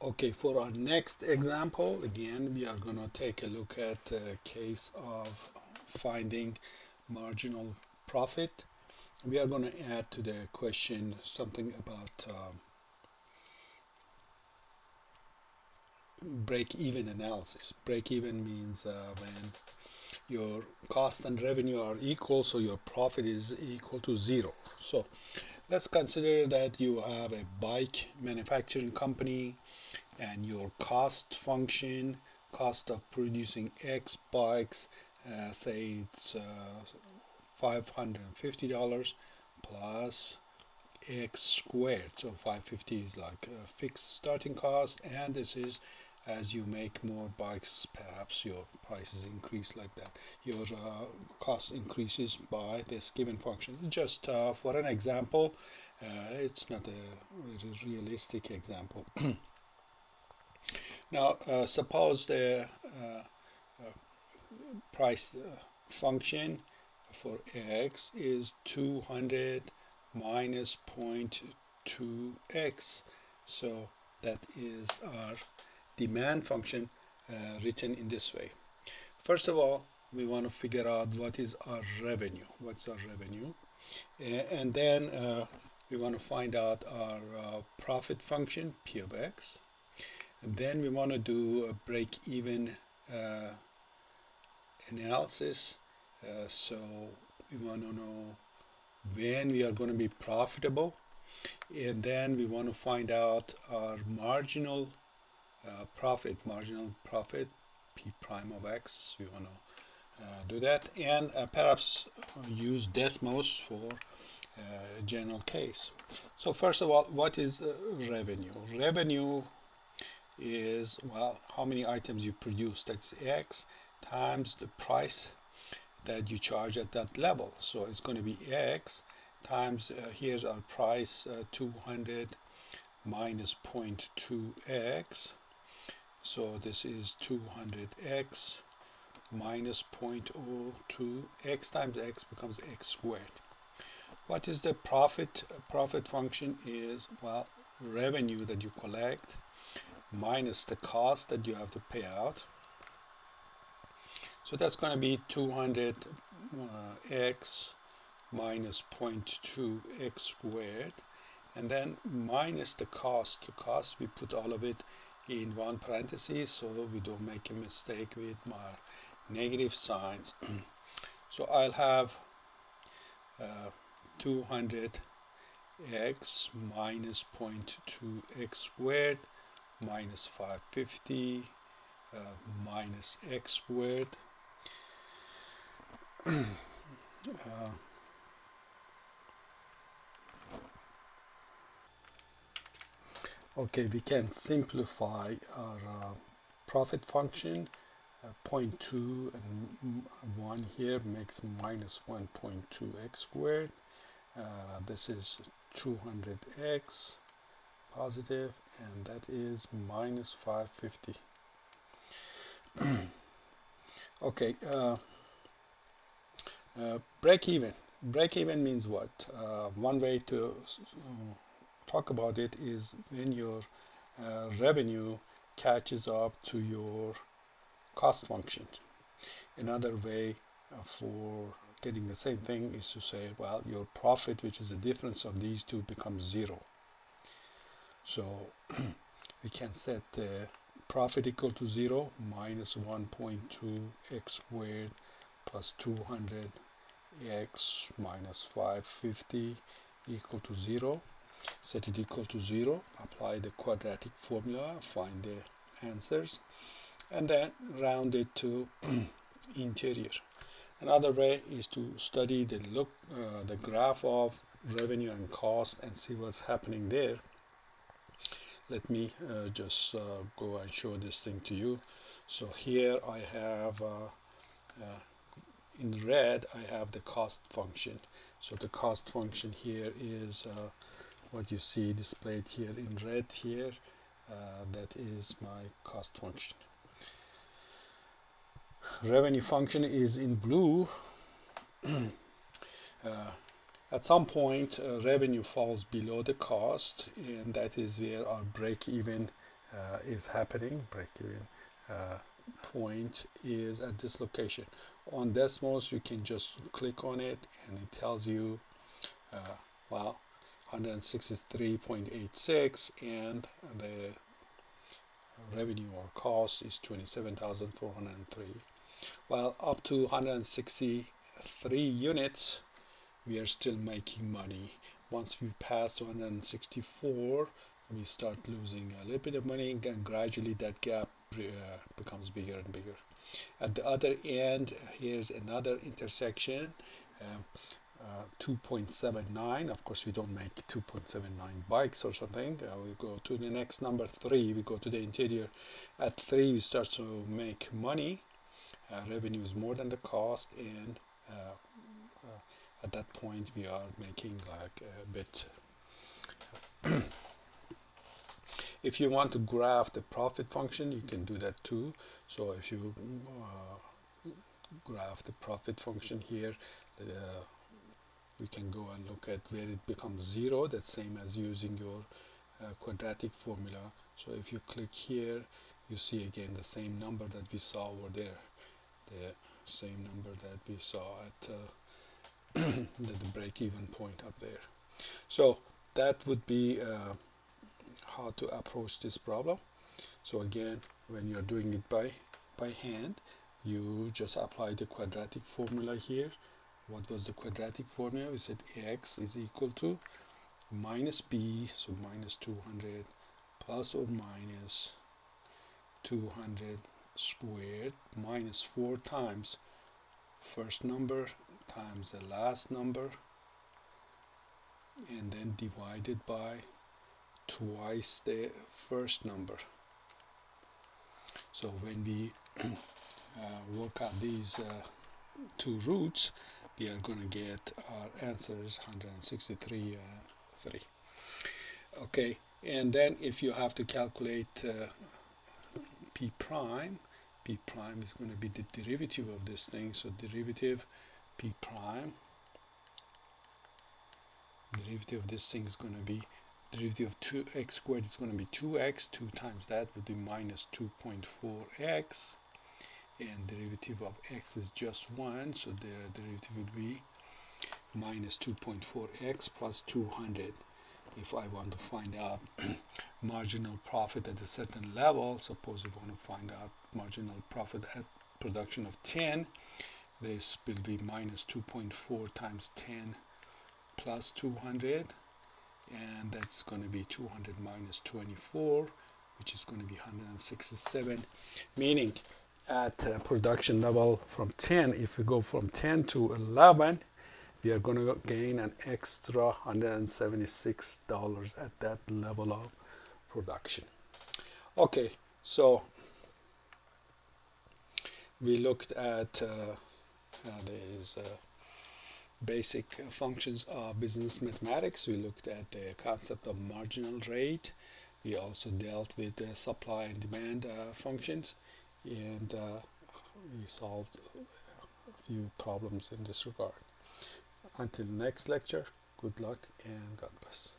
Okay, for our next example, again, we are going to take a look at a case of finding marginal profit. We are going to add to the question something about break-even analysis. Break-even means when your cost and revenue are equal, so your profit is equal to zero. So let's consider that you have a bike manufacturing company and your cost function, cost of producing X bikes, say it's $550 plus X squared. So 550 is like a fixed starting cost, and this is as you make more bikes, perhaps your prices increase like that. Your cost increases by this given function. Just for an example, it's not a very realistic example. Now, suppose the price function for x is 200 minus 0.2x. So that is our demand function written in this way. First of all, we want to figure out what is our revenue. What's our revenue? And then we want to find out our profit function, P of x. And then we want to do a break-even analysis. So we want to know when we are going to be profitable. And then we want to find out our marginal profit, P prime of x. We want to do that. And perhaps use decimals for general case. So first of all, what is revenue? Revenue is, well, how many items you produce. That's x times the price that you charge at that level. So it's going to be x times, here's our price, 200 minus 0.2x. So this is 200x minus 0.02. X times x becomes x squared. What is the profit? Profit function is, well, revenue that you collect minus the cost that you have to pay out. So that's going to be 200x minus 0.2x squared, and then minus the cost. The cost, we put all of it in one parenthesis so we don't make a mistake with my negative signs. So I'll have 200x minus 0.2x squared minus 550 minus x squared. Okay, we can simplify our profit function. 0.2 and 1 here makes minus 1.2x squared. This is 200x positive, and that is minus 550. Okay, break even. Break even means what? One way to talk about it is when your revenue catches up to your cost function. Another way for getting the same thing is to say, well, your profit, which is the difference of these two, becomes zero. So we can set the profit equal to 0 minus 1.2x squared plus 200x minus 550 equal to 0. Set it equal to 0, apply the quadratic formula, find the answers, and then round it to interior. Another way is to study the graph of revenue and cost and see what's happening there. Let me just go and show this thing to you. So here I have in red I have the cost function. So the cost function here is what you see displayed here in red here. That is my cost function. Revenue function is in blue. At some point revenue falls below the cost, and that is where our break-even is happening. Break-even point is at this location. On Desmos, you can just click on it, and it tells you, well, 163.86, and the revenue or cost is 27,403. Well, up to 163 units, we are still making money. Once we pass 164, we start losing a little bit of money, and gradually that gap becomes bigger and bigger. At the other end, here's another intersection, 2.79. Of course, we don't make 2.79 bikes or something. We go to the next number, 3. We go to the interior. At 3, we start to make money. Revenue is more than the cost, and at that point, we are making like a bit. If you want to graph the profit function, you can do that too. So if you graph the profit function here, we can go and look at where it becomes 0. That's same as using your quadratic formula. So if you click here, you see again the same number that we saw over there, the same number that we saw at the break-even point up there. So that would be how to approach this problem. So again, when you're doing it by hand, you just apply the quadratic formula here. What was the quadratic formula? We said x is equal to minus b, so minus 200 plus or minus 200 squared minus 4 times first number times the last number, and then divided by twice the first number. So when we work out these two roots, we are going to get our answers 163 and 3. Okay, and then if you have to calculate p prime is going to be the derivative of this thing. So derivative p prime, derivative of this thing is going to be, derivative of 2x squared is going to be 2x. 2 times that would be minus 2.4x, and derivative of x is just 1, so the derivative would be minus 2.4x plus 200. If I want to find out marginal profit at a certain level, suppose we want to find out marginal profit at production of 10, this will be minus 2.4 times 10 plus 200, and that's going to be 200 minus 24, which is going to be 167, meaning at production level from 10, if we go from 10 to 11, we are going to gain an extra $176 at that level of production. Okay, so we looked at these basic functions of business mathematics. We looked at the concept of marginal rate. We also dealt with the supply and demand functions, and we solved a few problems in this regard. Until next lecture, good luck and God bless.